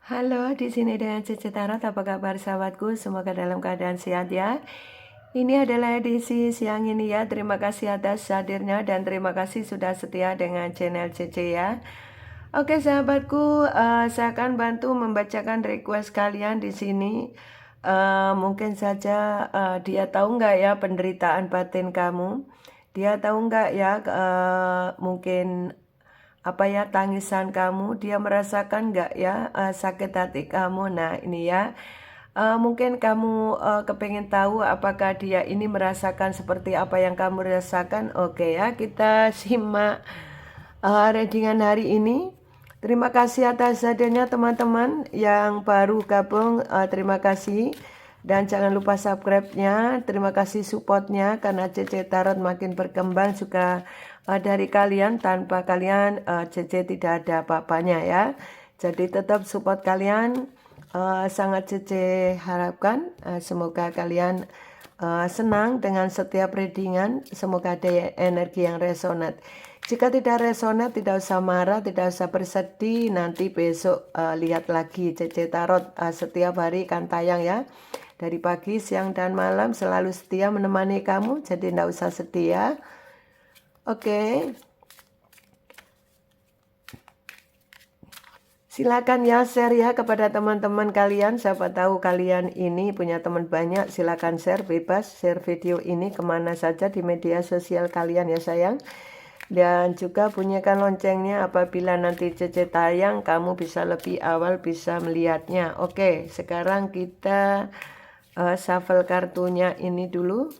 Halo, di sini dengan Cece Tarot. Apa kabar sahabatku? Semoga dalam keadaan sehat ya. Ini adalah edisi siang ini ya. Terima kasih atas hadirnya dan terima kasih sudah setia dengan channel Cece ya. Oke sahabatku, saya akan bantu membacakan request kalian di sini. Mungkin saja dia tahu nggak ya penderitaan batin kamu. Dia tahu nggak ya mungkin apa ya tangisan kamu, dia merasakan nggak ya sakit hati kamu. Nah ini ya, mungkin kamu kepengen tahu apakah dia ini merasakan seperti apa yang kamu rasakan. Oke ya, kita simak readingan hari ini. Terima kasih atas hadirnya teman-teman yang baru gabung, terima kasih. Dan jangan lupa subscribe-nya, terima kasih support-nya karena Cece Tarot makin berkembang juga dari kalian. Tanpa kalian Cece tidak ada apa-apanya ya. Jadi tetap support kalian, sangat Cece harapkan. Semoga kalian senang dengan setiap readingan, semoga ada energi yang resonat. Jika tidak resonat, tidak usah marah, tidak usah bersedih. Nanti besok lihat lagi Cece Tarot setiap hari kan tayang ya. Dari pagi, siang, dan malam selalu setia menemani kamu. Jadi tidak usah sedih ya. Oke. Silakan ya share ya kepada teman-teman kalian. Siapa tahu kalian ini punya teman banyak. Silakan share, bebas share video ini kemana saja di media sosial kalian ya sayang. Dan juga bunyikan loncengnya apabila nanti Cece tayang, kamu bisa lebih awal bisa melihatnya. Oke, sekarang kita shuffle kartunya ini dulu.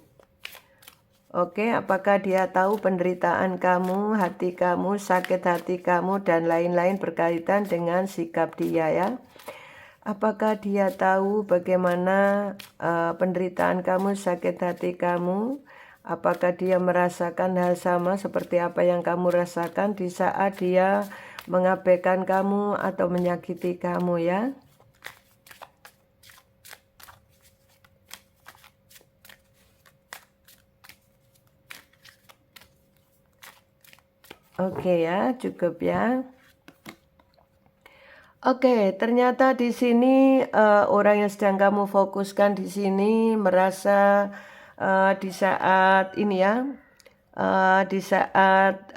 Oke, apakah dia tahu penderitaan kamu, hati kamu, sakit hati kamu, dan lain-lain berkaitan dengan sikap dia ya. Apakah dia tahu bagaimana penderitaan kamu, sakit hati kamu? Apakah dia merasakan hal sama seperti apa yang kamu rasakan di saat dia mengabaikan kamu atau menyakiti kamu ya? Oke ya, cukup ya. Oke, ternyata di sini orang yang sedang kamu fokuskan di sini merasa di saat ini ya, di saat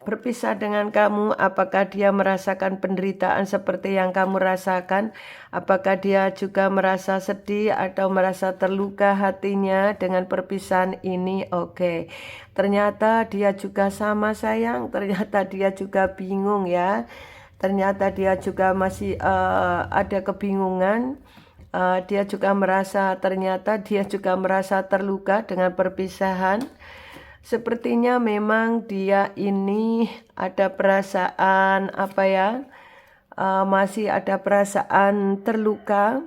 berpisah dengan kamu, apakah dia merasakan penderitaan seperti yang kamu rasakan? Apakah dia juga merasa sedih atau merasa terluka hatinya dengan perpisahan ini? Oke, ternyata dia juga sama sayang, ternyata dia juga bingung ya. Ternyata dia juga masih ada kebingungan. Dia juga merasa, ternyata dia juga merasa terluka dengan perpisahan. Sepertinya memang dia ini ada perasaan apa ya, masih ada perasaan terluka.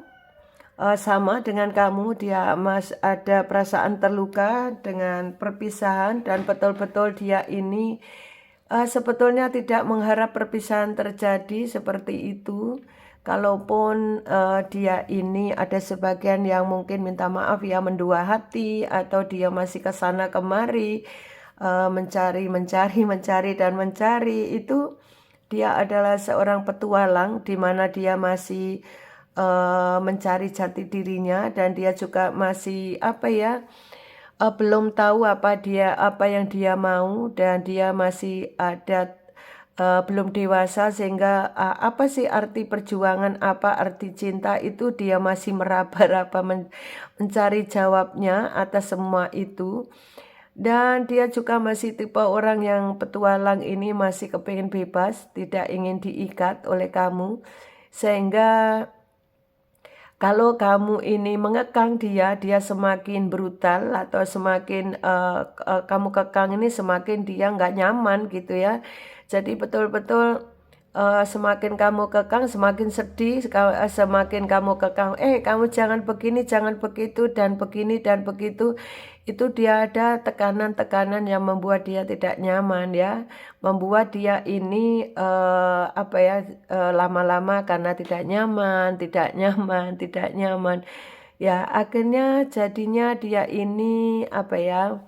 Sama dengan kamu, dia ada perasaan terluka dengan perpisahan dan betul-betul dia ini sebetulnya tidak mengharap perpisahan terjadi seperti itu. Kalaupun dia ini ada sebagian yang mungkin minta maaf ya, mendua hati, atau dia masih kesana kemari mencari dan mencari, itu dia adalah seorang petualang di mana dia masih mencari jati dirinya, dan dia juga masih apa ya, belum tahu apa yang dia mau, dan dia masih ada belum dewasa sehingga apa sih arti perjuangan, apa arti cinta, itu dia masih meraba-raba mencari jawabnya atas semua itu. Dan dia juga masih tipe orang yang petualang ini, masih kepingin bebas, tidak ingin diikat oleh kamu. Sehingga kalau kamu ini mengekang dia, dia semakin brutal, atau semakin kamu kekang ini, semakin dia nggak nyaman gitu ya. Jadi betul-betul semakin kamu kekang, semakin sedih. Semakin kamu kekang, kamu jangan begini, jangan begitu, dan begini dan begitu. Itu dia ada tekanan-tekanan yang membuat dia tidak nyaman ya. Membuat dia ini apa ya, lama-lama karena tidak nyaman, tidak nyaman, tidak nyaman. Ya, akhirnya jadinya dia ini apa ya,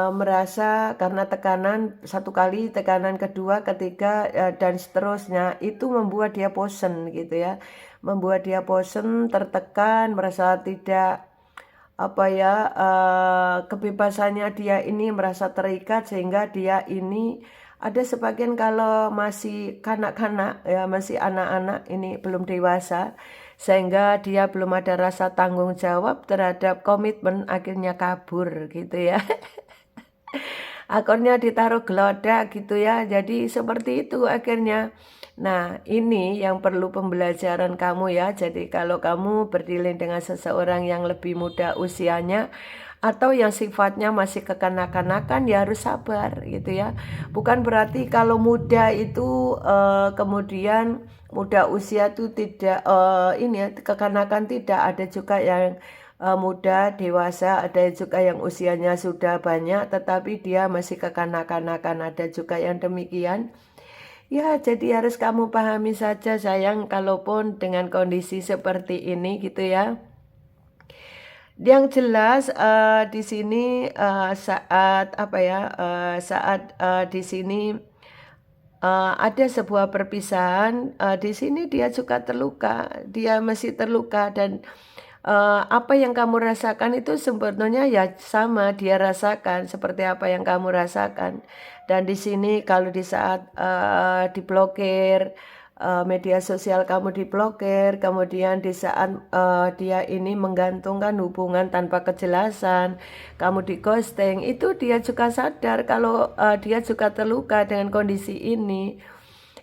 merasa karena tekanan satu kali, tekanan kedua, ketiga, dan seterusnya, itu membuat dia bosen gitu ya. Membuat dia bosen, tertekan, merasa tidak kebebasannya dia ini merasa terikat, sehingga dia ini ada sebagian kalau masih kanak-kanak ya, masih anak-anak ini belum dewasa, sehingga dia belum ada rasa tanggung jawab terhadap komitmen, akhirnya kabur gitu ya. Akhirnya ditaruh gelodak gitu ya. Jadi seperti itu akhirnya. Nah, ini yang perlu pembelajaran kamu ya. Jadi kalau kamu berdilin dengan seseorang yang lebih muda usianya atau yang sifatnya masih kekanak-kanakan, ya harus sabar gitu ya. Bukan berarti kalau muda itu kemudian muda usia itu tidak kekanakan, tidak. Ada juga yang muda, dewasa, ada juga yang usianya sudah banyak tetapi dia masih kekanak-kanakan, ada juga yang demikian. Ya, jadi harus kamu pahami saja sayang, kalaupun dengan kondisi seperti ini gitu ya. Yang jelas di sini saat di sini ada sebuah perpisahan, di sini dia juga terluka, dia masih terluka, dan apa yang kamu rasakan itu sebetulnya ya sama dia rasakan seperti apa yang kamu rasakan. Dan di sini kalau di saat diblokir, media sosial kamu diblokir, kemudian di saat dia ini menggantungkan hubungan tanpa kejelasan, kamu di ghosting, itu dia juga sadar kalau dia juga terluka dengan kondisi ini.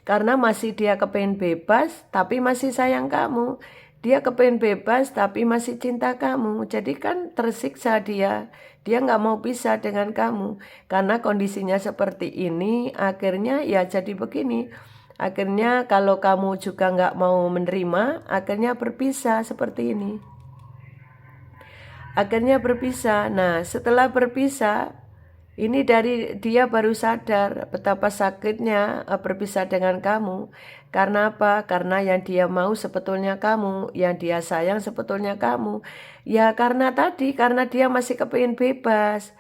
Karena masih dia kepengen bebas, tapi masih sayang kamu. Dia kepengen bebas, tapi masih cinta kamu. Jadi kan tersiksa dia. Dia nggak mau pisah dengan kamu. Karena kondisinya seperti ini, akhirnya ya jadi begini. Akhirnya kalau kamu juga nggak mau menerima, akhirnya berpisah seperti ini. Akhirnya berpisah. Nah, setelah berpisah, ini dari dia baru sadar betapa sakitnya berpisah dengan kamu. Karena apa? Karena yang dia mau sebetulnya kamu, yang dia sayang sebetulnya kamu. Ya karena tadi, karena dia masih kepingin bebas.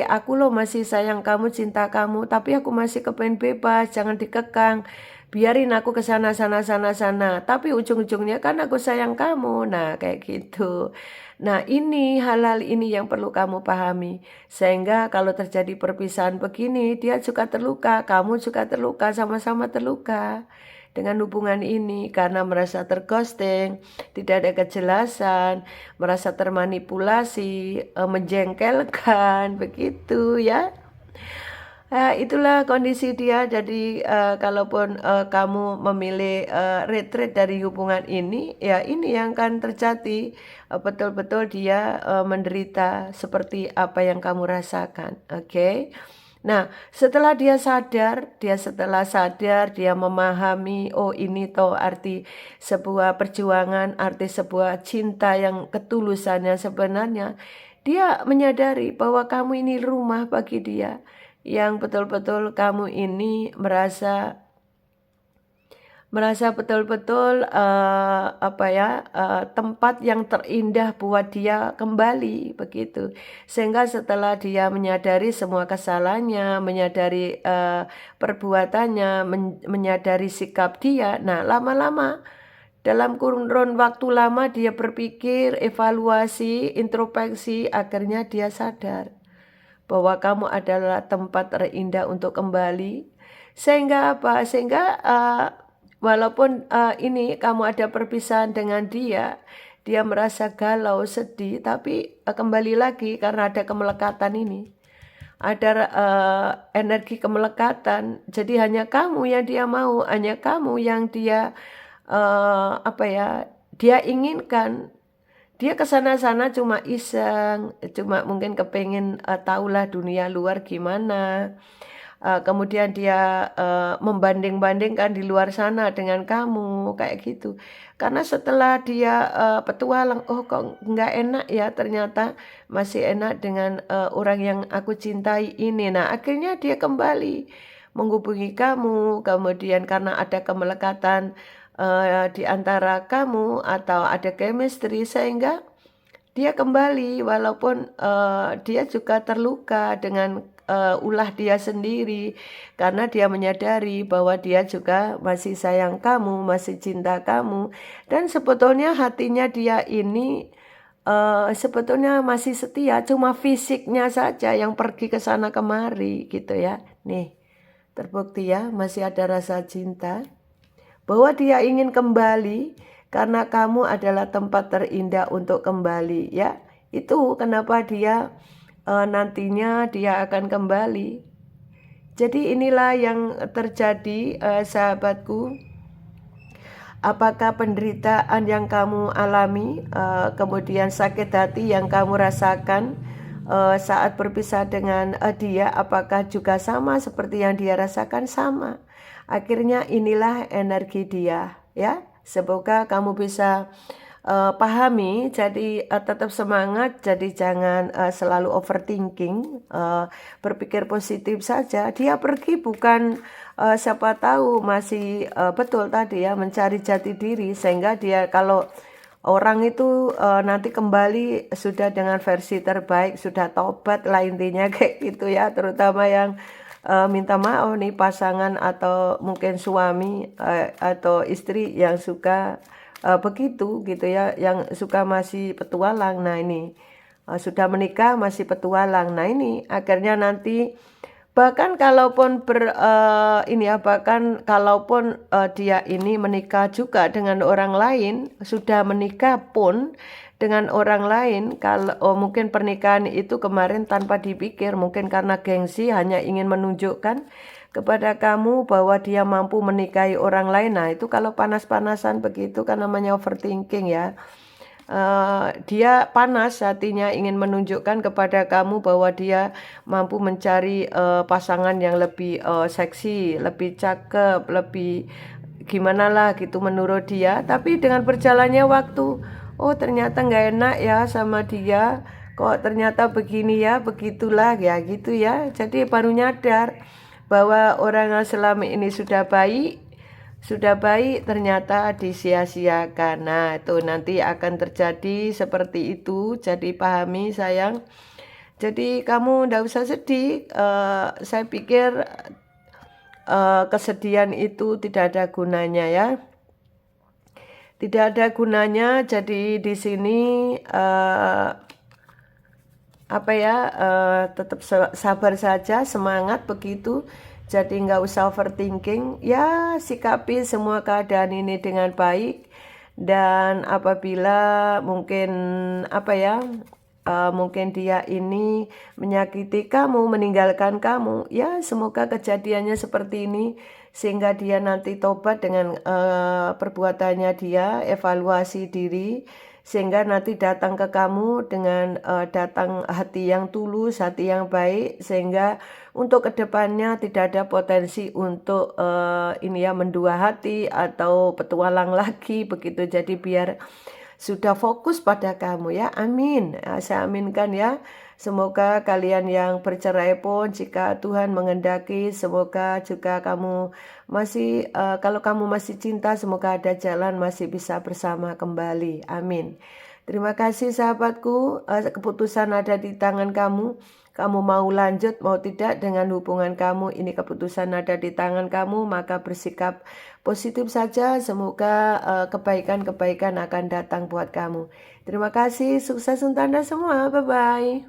Aku loh masih sayang kamu, cinta kamu, tapi aku masih kepingin bebas, jangan dikekang. Biarin aku ke sana sana sana sana, tapi ujung-ujungnya kan aku sayang kamu. Nah, kayak gitu. Nah, ini hal-hal ini yang perlu kamu pahami. Sehingga kalau terjadi perpisahan begini, dia juga terluka, kamu juga terluka, sama-sama terluka dengan hubungan ini karena merasa terghosting, tidak ada kejelasan, merasa termanipulasi, menjengkelkan, begitu ya. Itulah kondisi dia. Jadi kalaupun kamu memilih retreat dari hubungan ini, ya ini yang akan terjadi. Betul-betul dia menderita seperti apa yang kamu rasakan. Oke. Nah, setelah sadar, dia memahami, oh ini toh arti sebuah perjuangan, arti sebuah cinta yang ketulusannya sebenarnya. Dia menyadari bahwa kamu ini rumah bagi dia, yang betul-betul kamu ini merasa betul-betul tempat yang terindah buat dia kembali begitu. Sehingga setelah dia menyadari semua kesalahannya, menyadari perbuatannya, menyadari sikap dia, nah lama-lama dalam kurun waktu lama dia berpikir, evaluasi, introspeksi, akhirnya dia sadar bahwa kamu adalah tempat terindah untuk kembali. Sehingga apa? Sehingga walaupun ini kamu ada perpisahan dengan dia merasa galau, sedih, tapi kembali lagi karena ada kemelekatan ini. Ada energi kemelekatan. Jadi hanya kamu yang dia mau, hanya kamu yang dia dia inginkan. Dia kesana-sana cuma iseng, cuma mungkin kepengen tahulah dunia luar gimana. Kemudian dia membanding-bandingkan di luar sana dengan kamu, kayak gitu. Karena setelah dia petualang, oh kok nggak enak ya, ternyata masih enak dengan orang yang aku cintai ini. Nah, akhirnya dia kembali menghubungi kamu, kemudian karena ada kemelekatan di antara kamu atau ada chemistry, sehingga dia kembali walaupun dia juga terluka dengan ulah dia sendiri, karena dia menyadari bahwa dia juga masih sayang kamu, masih cinta kamu, dan sebetulnya hatinya dia ini sebetulnya masih setia, cuma fisiknya saja yang pergi ke sana kemari gitu ya. Nih, terbukti ya masih ada rasa cinta, bahwa dia ingin kembali karena kamu adalah tempat terindah untuk kembali ya. Itu kenapa dia nantinya dia akan kembali. Jadi inilah yang terjadi, sahabatku. Apakah penderitaan yang kamu alami, kemudian sakit hati yang kamu rasakan saat berpisah dengan dia, apakah juga sama seperti yang dia rasakan? Sama. Akhirnya inilah energi dia, ya. Semoga kamu bisa pahami, jadi tetap semangat, jadi jangan selalu overthinking, berpikir positif saja. Dia pergi bukan siapa tahu masih betul tadi ya, mencari jati diri, sehingga dia kalau orang itu nanti kembali sudah dengan versi terbaik, sudah tobat lah intinya kayak gitu ya, terutama yang minta maaf nih pasangan atau mungkin suami atau istri yang suka begitu gitu ya, yang suka masih petualang. Nah ini sudah menikah masih petualang. Nah ini akhirnya nanti bahkan kalaupun bahkan kalaupun dia ini menikah juga dengan orang lain, sudah menikah pun dengan orang lain, kalau mungkin pernikahan itu kemarin tanpa dipikir, mungkin karena gengsi hanya ingin menunjukkan kepada kamu bahwa dia mampu menikahi orang lain. Nah itu kalau panas-panasan begitu kan namanya overthinking ya. Dia panas hatinya ingin menunjukkan kepada kamu bahwa dia mampu mencari pasangan yang lebih seksi, lebih cakep, lebih gimana lah gitu menurut dia. Tapi dengan berjalannya waktu, oh ternyata nggak enak ya sama dia, kok ternyata begini ya, begitulah ya gitu ya. Jadi baru nyadar bahwa orang yang selama ini sudah baik ternyata disia-siakan. Nah itu nanti akan terjadi seperti itu. Jadi pahami sayang. Jadi kamu ndak usah sedih. Saya pikir kesedihan itu tidak ada gunanya ya. Tidak ada gunanya. Jadi di sini tetap sabar saja, semangat begitu. Jadi nggak usah overthinking, ya sikapi semua keadaan ini dengan baik. Dan apabila mungkin mungkin dia ini menyakiti kamu, meninggalkan kamu, ya semoga kejadiannya seperti ini sehingga dia nanti tobat dengan perbuatannya dia, evaluasi diri, sehingga nanti datang ke kamu dengan datang hati yang tulus, hati yang baik, sehingga untuk kedepannya tidak ada potensi untuk mendua hati atau petualang lagi begitu. Jadi biar sudah fokus pada kamu ya, amin. Saya aminkan ya. Semoga kalian yang bercerai pun jika Tuhan mengendaki, semoga juga kamu masih kalau kamu masih cinta, semoga ada jalan masih bisa bersama kembali. Amin. Terima kasih sahabatku, keputusan ada di tangan kamu. Kamu mau lanjut, mau tidak dengan hubungan kamu, ini keputusan ada di tangan kamu, maka bersikap positif saja. Semoga kebaikan-kebaikan akan datang buat kamu. Terima kasih, sukses untuk Anda semua. Bye-bye.